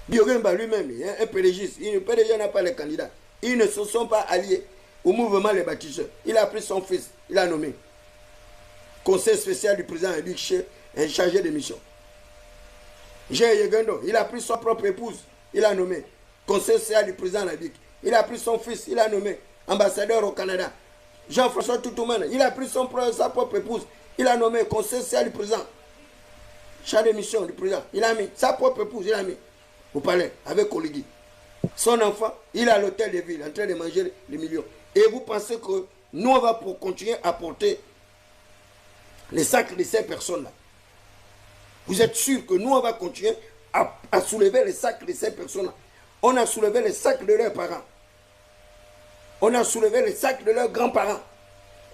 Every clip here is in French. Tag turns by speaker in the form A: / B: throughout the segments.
A: Bioremba lui-même, un PDG, le PDG n'a pas les candidats. Ils ne se sont pas alliés au mouvement Les Bâtisseurs. Il a pris son fils, il a nommé conseil spécial du président chargé de mission. Jean Yegendo, il a pris son propre épouse, il a nommé conseil spécial du président Nadik. Il a pris son fils, il a nommé ambassadeur au Canada. Jean-François Toutoumen, il a pris sa propre épouse, il a nommé conseil spécial du président, chargé de mission du président. Il a mis sa propre épouse, il a mis au palais avec Oligui. Son enfant, il est à l'hôtel de ville en train de manger les millions. Et vous pensez que nous, on va continuer à porter les sacs de ces personnes-là? Vous êtes sûr que nous, on va continuer à soulever les sacs de ces personnes-là? On a soulevé les sacs de leurs parents. On a soulevé les sacs de leurs grands-parents.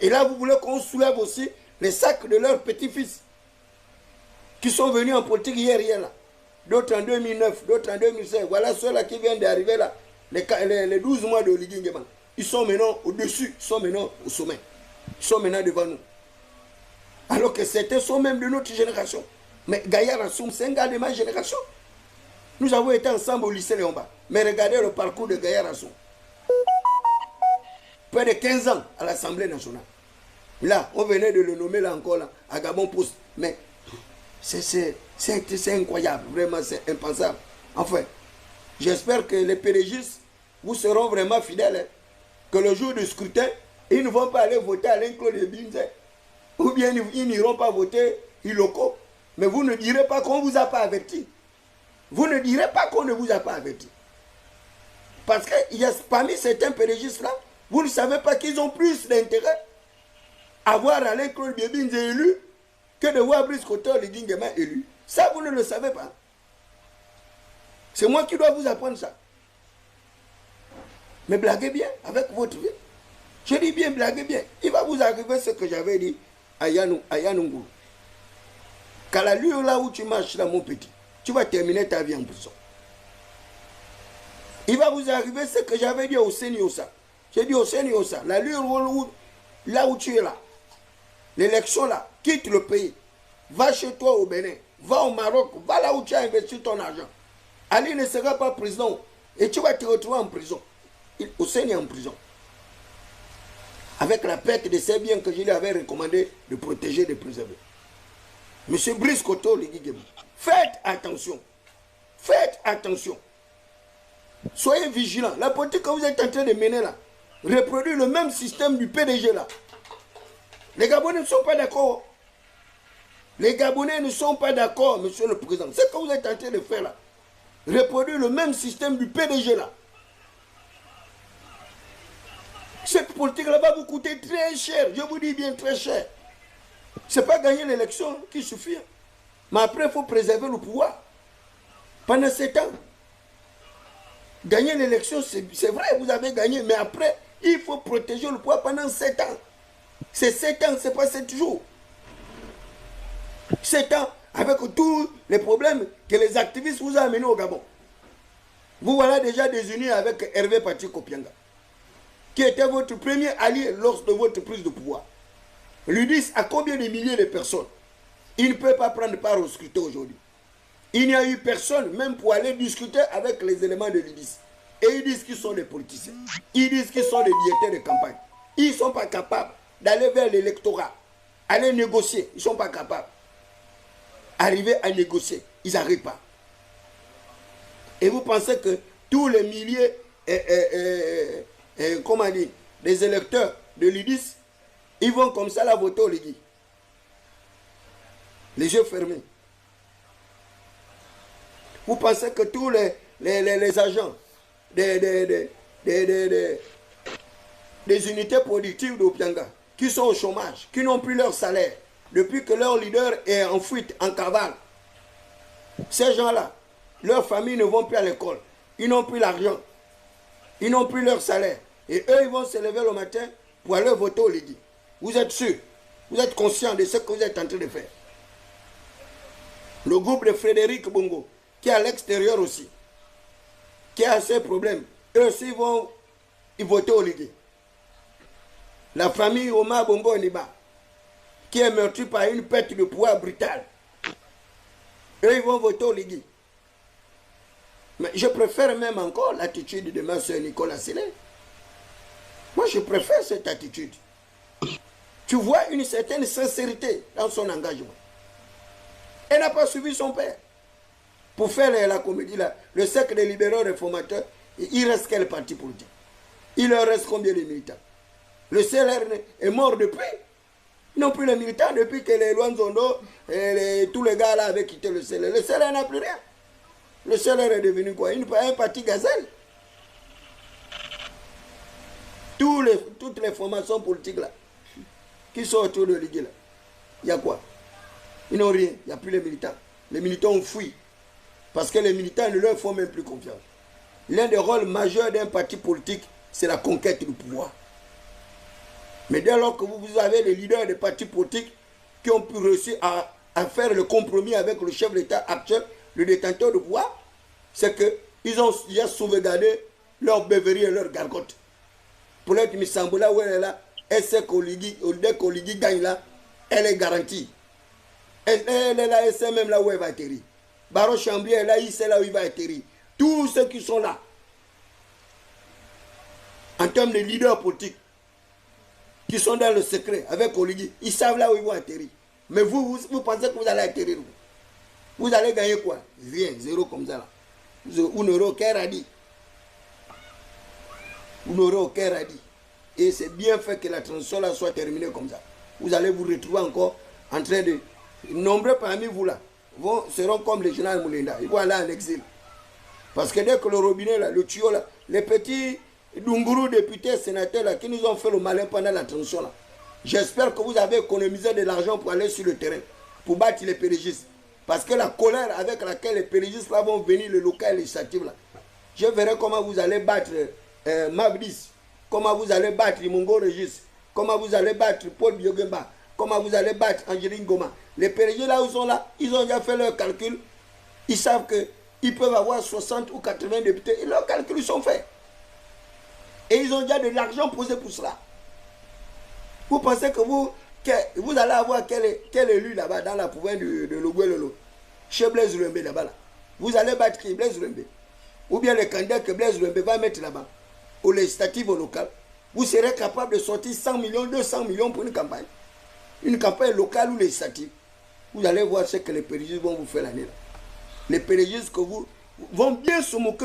A: Et là, vous voulez qu'on soulève aussi les sacs de leurs petits-fils qui sont venus en politique hier là. D'autres en 2009, d'autres en 2016. Voilà ceux-là qui viennent d'arriver là, les 12 mois de Oligui Nguema. Ils sont maintenant au-dessus, ils sont maintenant au sommet. Ils sont maintenant devant nous. Alors que certains sont même de notre génération. Mais Gaïa Rassoum, c'est un gars de ma génération. Nous avons été ensemble au lycée Léomba. Mais regardez le parcours de Gaïa Rassoum. Près de 15 ans à l'Assemblée nationale. Là, on venait de le nommer là encore là, à Gabon Post. Mais c'est incroyable, vraiment c'est impensable. Enfin, j'espère que les pérégistes vous seront vraiment fidèles. Hein, que le jour du scrutin, ils ne vont pas aller voter à l'Inclos de Binze. Ou bien ils n'iront pas voter Iloko. Mais vous ne direz pas qu'on ne vous a pas averti. Vous ne direz pas qu'on ne vous a pas averti. Parce que parmi certains pérégistes là, vous ne savez pas qu'ils ont plus d'intérêt à voir Alain Claude Biebinze élu que de voir Brice Koto Oligui Nguema élu. Ça, vous ne le savez pas. C'est moi qui dois vous apprendre ça. Mais blaguez bien avec votre vie. Je dis bien, blaguez bien. Il va vous arriver ce que j'avais dit à Yanungu. Qu'à la lueur là où tu marches là, mon petit, tu vas terminer ta vie en prison. Il va vous arriver ce que j'avais dit au Séniosa. J'ai dit au Séniosa, la lueur là où tu es là, l'élection là, quitte le pays, va chez toi au Bénin, va au Maroc, va là où tu as investi ton argent. Ali ne sera pas président et tu vas te retrouver en prison. Hussein est en prison. Avec la perte de ses biens que je lui avais recommandé de protéger, de préserver. Monsieur Brice Koto Oligui Nguema, faites attention. Faites attention. Soyez vigilants. La politique que vous êtes en train de mener là, reproduit le même système du PDG là. Les Gabonais ne sont pas d'accord. Les Gabonais ne sont pas d'accord, monsieur le président. Ce que vous êtes en train de faire là, reproduit le même système du PDG là. Cette politique-là va vous coûter très cher. Je vous dis bien très cher. Ce n'est pas gagner l'élection qui suffit. Mais après, il faut préserver le pouvoir. Pendant 7 ans. Gagner l'élection, c'est vrai, vous avez gagné. Mais après, il faut protéger le pouvoir pendant 7 ans. C'est 7 ans, ce n'est pas 7 jours. 7 ans, avec tous les problèmes que les activistes vous ont amenés au Gabon. Vous voilà déjà désunis avec Hervé Patrick Opianga, qui était votre premier allié lors de votre prise de pouvoir. L'UDIS a combien de milliers de personnes? Il ne peut pas prendre part au scrutin aujourd'hui. Il n'y a eu personne, même pour aller discuter avec les éléments de l'UDIS. Et ils disent qu'ils sont des politiciens. Ils disent qu'ils sont des directeurs de campagne. Ils ne sont pas capables d'aller vers l'électorat, aller négocier. Ils ne sont pas capables. Arriver à négocier, ils n'arrivent pas. Et vous pensez que tous les milliers, comment dire, des électeurs de l'UDIS, ils vont comme ça la voter au Légui. Les yeux fermés. Vous pensez que tous les agents des unités productives d'Opianga, qui sont au chômage, qui n'ont plus leur salaire, depuis que leur leader est en fuite, en cavale, ces gens-là, leurs familles ne vont plus à l'école, ils n'ont plus l'argent, ils n'ont plus leur salaire, et eux, ils vont se lever le matin pour aller voter au Légui. Vous êtes sûr, vous êtes conscient de ce que vous êtes en train de faire. Le groupe de Frédéric Bongo, qui est à l'extérieur aussi, qui a ses problèmes, eux aussi vont voter au Légui. La famille Omar Bongo Oniba, qui est meurtrie par une perte de pouvoir brutale, eux ils vont voter au Légui. Mais je préfère même encore l'attitude de ma soeur Nicolas Sélé. Moi, je préfère cette attitude. Tu vois une certaine sincérité dans son engagement. Elle n'a pas suivi son père. Pour faire la comédie, là, le cercle des libéraux réformateurs, il reste quel parti politique? Il leur reste combien de militants? Le CLR est mort depuis. Ils n'ont plus les militants depuis que les Luan Zondo et tous les gars là avaient quitté le CLR. Le CLR n'a plus rien. Le CLR est devenu quoi? Un parti gazelle. Toutes les formations politiques là, qui sont autour de l'IGI là, il y a quoi? Ils n'ont rien. Il n'y a plus les militants. Les militants ont fui. Parce que les militants ne leur font même plus confiance. L'un des rôles majeurs d'un parti politique, c'est la conquête du pouvoir. Mais dès lors que vous avez les leaders des partis politiques qui ont pu réussir à faire le compromis avec le chef de l'État actuel, le détenteur de pouvoir, c'est qu'ils ont déjà sauvegardé leur beuverie et leur gargote. Pour l'être Missamboula, où elle est là, elle sait dès qu'Oligui gagne là, elle est garantie. Elle est là, elle sait même là où elle va atterrir. Baron Chambrier est là, il sait là où il va atterrir. Tous ceux qui sont là, en termes de leaders politiques, qui sont dans le secret avec Oligui, ils savent là où ils vont atterrir. Mais vous pensez que vous allez atterrir où? Vous allez gagner quoi? Rien, zéro comme ça là. Vous n'aurez aucun radis. Vous n'aurez aucun radis. Et c'est bien fait que la transition là soit terminée comme ça. Vous allez vous retrouver encore en train de... Nombreux parmi vous là seront comme le général Moulinda. Ils vont aller en exil. Parce que dès que le robinet là, le tuyau là, les petits Dungourou députés, sénateurs là, qui nous ont fait le malin pendant la transition là, j'espère que vous avez économisé de l'argent pour aller sur le terrain, pour battre les pérégistes. Parce que la colère avec laquelle les pérégistes là vont venir, le local législatif là, je verrai comment vous allez battre Magdis, comment vous allez battre Mongo Régis, comment vous allez battre Paul Biogemba, comment vous allez battre Angéline Goma. Les pérégistes là où ils sont là, ils ont déjà fait leur calcul. Ils savent qu'ils peuvent avoir 60 ou 80 députés et leurs calculs sont faits. Et ils ont déjà de l'argent posé pour cela. Vous pensez que vous allez avoir quel élu là-bas dans la province de Logouelolo, chez Blaise Rumbe là-bas là. Vous allez battre qui? Blaise Rumbe. Ou bien le candidat que Blaise Rumbe va mettre là-bas, au législatif, au local. Vous serez capable de sortir 100 millions, 200 millions pour une campagne. Une campagne locale ou législative. Vous allez voir ce que les pérégistes vont vous faire l'année là. Les pérégistes que vous vont bien se moquer.